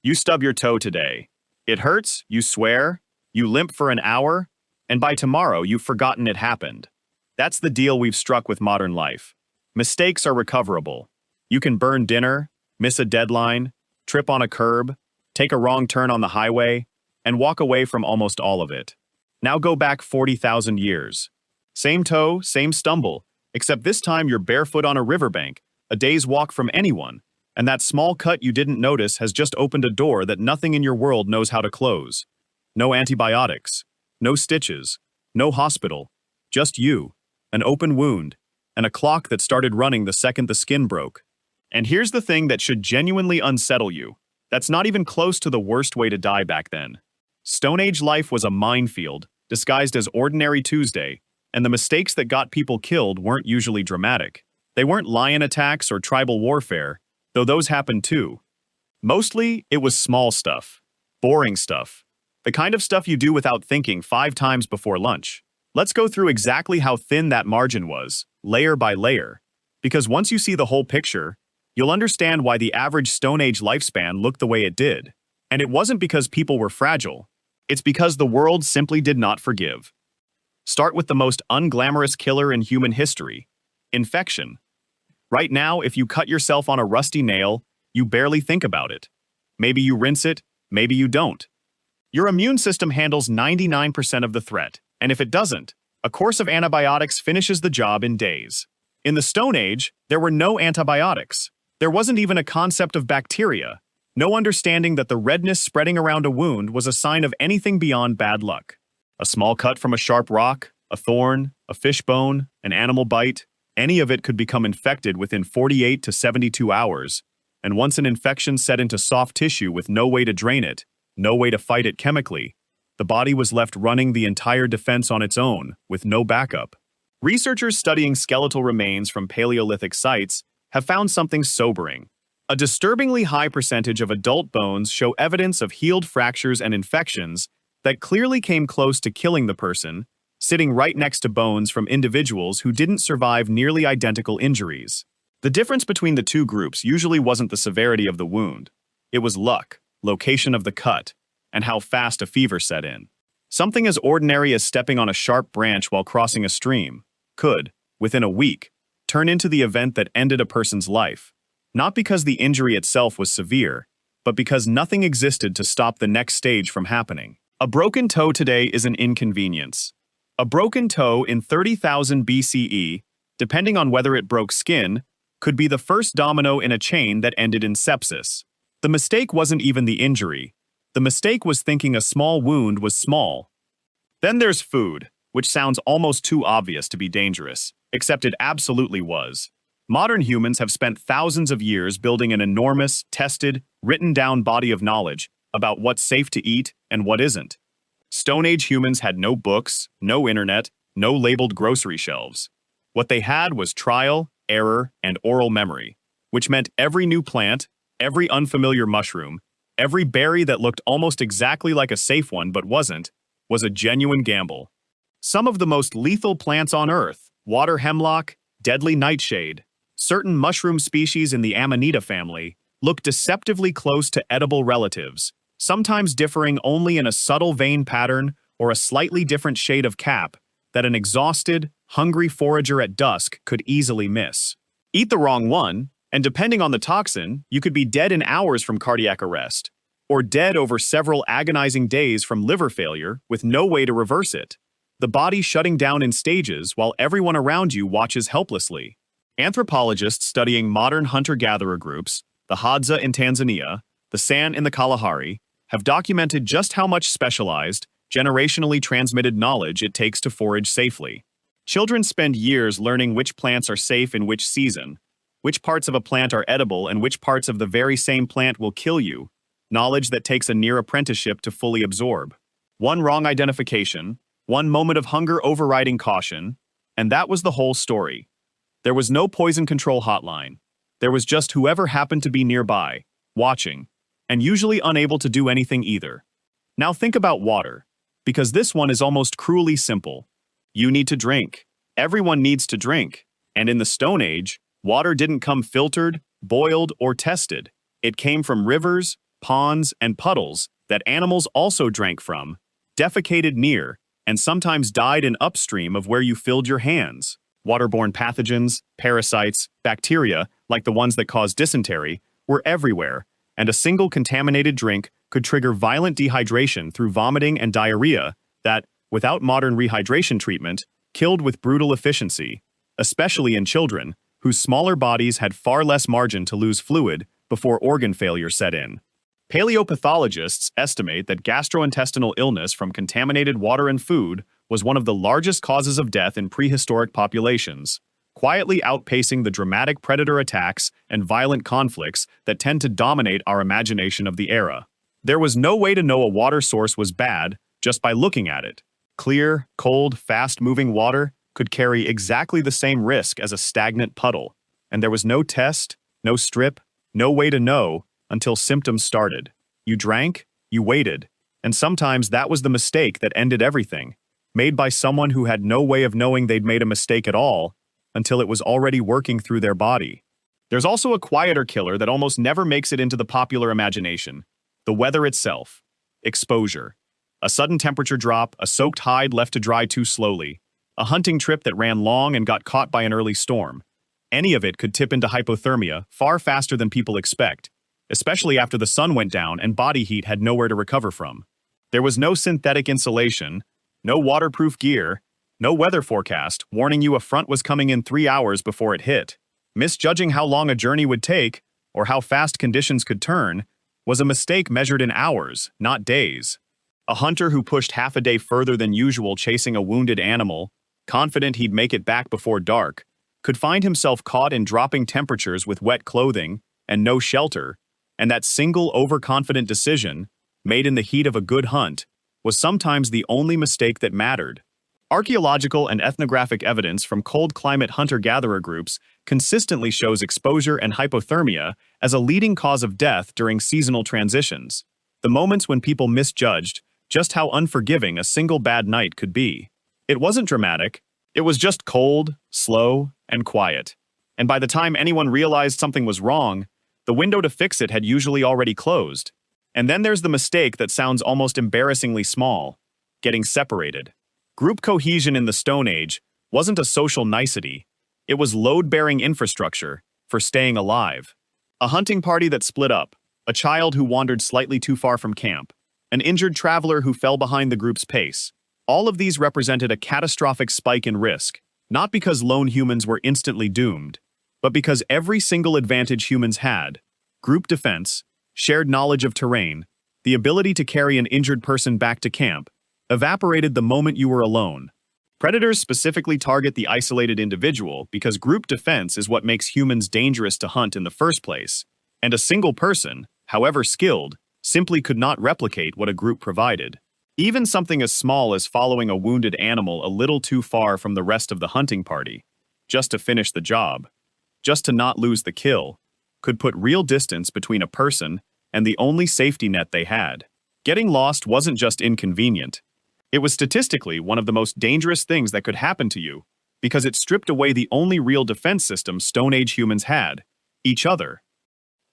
You stub your toe today. It hurts, you swear, you limp for an hour, and by tomorrow you've forgotten it happened. That's the deal we've struck with modern life. Mistakes are recoverable. You can burn dinner, miss a deadline, trip on a curb, take a wrong turn on the highway, and walk away from almost all of it. Now go back 40,000 years. Same toe, same stumble, except this time you're barefoot on a riverbank, a day's walk from anyone, and that small cut you didn't notice has just opened a door that nothing in your world knows how to close. No antibiotics, no stitches, no hospital, just you, an open wound, and a clock that started running the second the skin broke. And here's the thing that should genuinely unsettle you. That's not even close to the worst way to die back then. Stone Age life was a minefield, disguised as ordinary Tuesday, and the mistakes that got people killed weren't usually dramatic. They weren't lion attacks or tribal warfare, though those happened too. Mostly, it was small stuff. Boring stuff. The kind of stuff you do without thinking 5 times before lunch. Let's go through exactly how thin that margin was, layer by layer. Because once you see the whole picture, you'll understand why the average Stone Age lifespan looked the way it did. And it wasn't because people were fragile. It's because the world simply did not forgive. Start with the most unglamorous killer in human history: infection. Right now, if you cut yourself on a rusty nail, you barely think about it. Maybe you rinse it, maybe you don't. Your immune system handles 99% of the threat, and if it doesn't, a course of antibiotics finishes the job in days. In the Stone Age, there were no antibiotics. There wasn't even a concept of bacteria, no understanding that the redness spreading around a wound was a sign of anything beyond bad luck. A small cut from a sharp rock, a thorn, a fish bone, an animal bite, any of it could become infected within 48 to 72 hours, and once an infection set into soft tissue with no way to drain it, no way to fight it chemically, the body was left running the entire defense on its own, with no backup. Researchers studying skeletal remains from Paleolithic sites have found something sobering. A disturbingly high percentage of adult bones show evidence of healed fractures and infections that clearly came close to killing the person, sitting right next to bones from individuals who didn't survive nearly identical injuries. The difference between the two groups usually wasn't the severity of the wound. It was luck, location of the cut, and how fast a fever set in. Something as ordinary as stepping on a sharp branch while crossing a stream could, within a week, turn into the event that ended a person's life, not because the injury itself was severe, but because nothing existed to stop the next stage from happening. A broken toe today is an inconvenience. A broken toe in 30,000 BCE, depending on whether it broke skin, could be the first domino in a chain that ended in sepsis. The mistake wasn't even the injury. The mistake was thinking a small wound was small. Then there's food, which sounds almost too obvious to be dangerous, except it absolutely was. Modern humans have spent thousands of years building an enormous, tested, written-down body of knowledge about what's safe to eat and what isn't. Stone Age humans had no books, no internet, no labeled grocery shelves. What they had was trial, error, and oral memory, which meant every new plant, every unfamiliar mushroom, every berry that looked almost exactly like a safe one but wasn't, was a genuine gamble. Some of the most lethal plants on Earth, water hemlock, deadly nightshade, certain mushroom species in the Amanita family, look deceptively close to edible relatives, sometimes differing only in a subtle vein pattern or a slightly different shade of cap that an exhausted, hungry forager at dusk could easily miss. Eat the wrong one, and depending on the toxin, you could be dead in hours from cardiac arrest, or dead over several agonizing days from liver failure with no way to reverse it. The body shutting down in stages while everyone around you watches helplessly. Anthropologists studying modern hunter-gatherer groups, the Hadza in Tanzania, the San in the Kalahari, have documented just how much specialized, generationally transmitted knowledge it takes to forage safely. Children spend years learning which plants are safe in which season, which parts of a plant are edible and which parts of the very same plant will kill you, knowledge that takes a near apprenticeship to fully absorb. One wrong identification, one moment of hunger overriding caution, and that was the whole story. There was no poison control hotline. There was just whoever happened to be nearby, watching, and usually unable to do anything either. Now think about water, because this one is almost cruelly simple. You need to drink. Everyone needs to drink. And in the Stone Age, water didn't come filtered, boiled, or tested. It came from rivers, ponds, and puddles that animals also drank from, defecated near, and sometimes died in upstream of where you filled your hands. Waterborne pathogens, parasites, bacteria, like the ones that cause dysentery, were everywhere, and a single contaminated drink could trigger violent dehydration through vomiting and diarrhea that, without modern rehydration treatment, killed with brutal efficiency, especially in children, whose smaller bodies had far less margin to lose fluid before organ failure set in. Paleopathologists estimate that gastrointestinal illness from contaminated water and food was one of the largest causes of death in prehistoric populations, quietly outpacing the dramatic predator attacks and violent conflicts that tend to dominate our imagination of the era. There was no way to know a water source was bad just by looking at it. Clear, cold, fast-moving water could carry exactly the same risk as a stagnant puddle, and there was no test, no strip, no way to know until symptoms started. You drank, you waited, and sometimes that was the mistake that ended everything, made by someone who had no way of knowing they'd made a mistake at all until it was already working through their body. There's also a quieter killer that almost never makes it into the popular imagination: the weather itself. Exposure. A sudden temperature drop, a soaked hide left to dry too slowly, a hunting trip that ran long and got caught by an early storm. Any of it could tip into hypothermia far faster than people expect, especially after the sun went down and body heat had nowhere to recover from. There was no synthetic insulation, no waterproof gear, no weather forecast warning you a front was coming in 3 hours before it hit. Misjudging how long a journey would take, or how fast conditions could turn, was a mistake measured in hours, not days. A hunter who pushed half a day further than usual chasing a wounded animal, confident he'd make it back before dark, could find himself caught in dropping temperatures with wet clothing and no shelter, and that single overconfident decision, made in the heat of a good hunt, was sometimes the only mistake that mattered. Archaeological and ethnographic evidence from cold climate hunter-gatherer groups consistently shows exposure and hypothermia as a leading cause of death during seasonal transitions, the moments when people misjudged just how unforgiving a single bad night could be. It wasn't dramatic, it was just cold, slow, and quiet. And by the time anyone realized something was wrong, the window to fix it had usually already closed. And then there's the mistake that sounds almost embarrassingly small: getting separated. Group cohesion in the Stone Age wasn't a social nicety, it was load-bearing infrastructure for staying alive. A hunting party that split up, a child who wandered slightly too far from camp, an injured traveler who fell behind the group's pace. All of these represented a catastrophic spike in risk, not because lone humans were instantly doomed, but because every single advantage humans had: group defense, shared knowledge of terrain, the ability to carry an injured person back to camp, evaporated the moment you were alone. Predators specifically target the isolated individual because group defense is what makes humans dangerous to hunt in the first place, and a single person, however skilled, simply could not replicate what a group provided. Even something as small as following a wounded animal a little too far from the rest of the hunting party, just to finish the job, just to not lose the kill, could put real distance between a person and the only safety net they had. Getting lost wasn't just inconvenient. It was statistically one of the most dangerous things that could happen to you, because it stripped away the only real defense system Stone Age humans had: each other.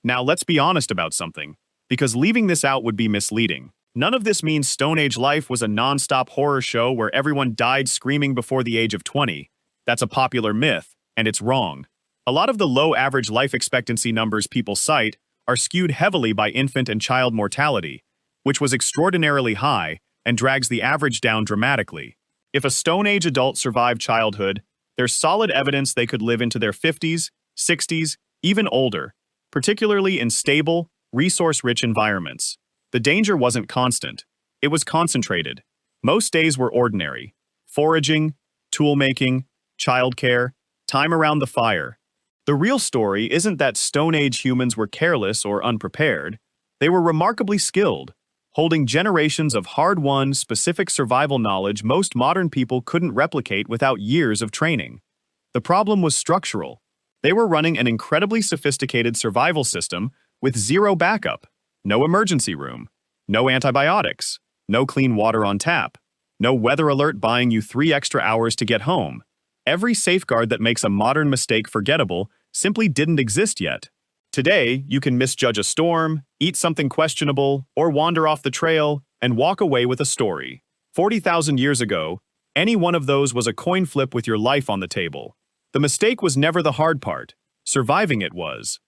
Now let's be honest about something, because leaving this out would be misleading. None of this means Stone Age life was a non-stop horror show where everyone died screaming before the age of 20. That's a popular myth, and it's wrong. A lot of the low average life expectancy numbers people cite are skewed heavily by infant and child mortality, which was extraordinarily high and drags the average down dramatically. If a Stone Age adult survived childhood, there's solid evidence they could live into their 50s, 60s, even older, particularly in stable, resource-rich environments. The danger wasn't constant. It was concentrated. Most days were ordinary: foraging, tool-making, childcare, time around the fire. The real story isn't that Stone Age humans were careless or unprepared. They were remarkably skilled, holding generations of hard-won, specific survival knowledge most modern people couldn't replicate without years of training. The problem was structural. They were running an incredibly sophisticated survival system with zero backup, no emergency room, no antibiotics, no clean water on tap, no weather alert buying you 3 extra hours to get home. Every safeguard that makes a modern mistake forgettable simply didn't exist yet. Today, you can misjudge a storm, eat something questionable, or wander off the trail and walk away with a story. 40,000 years ago, any one of those was a coin flip with your life on the table. The mistake was never the hard part. Surviving it was.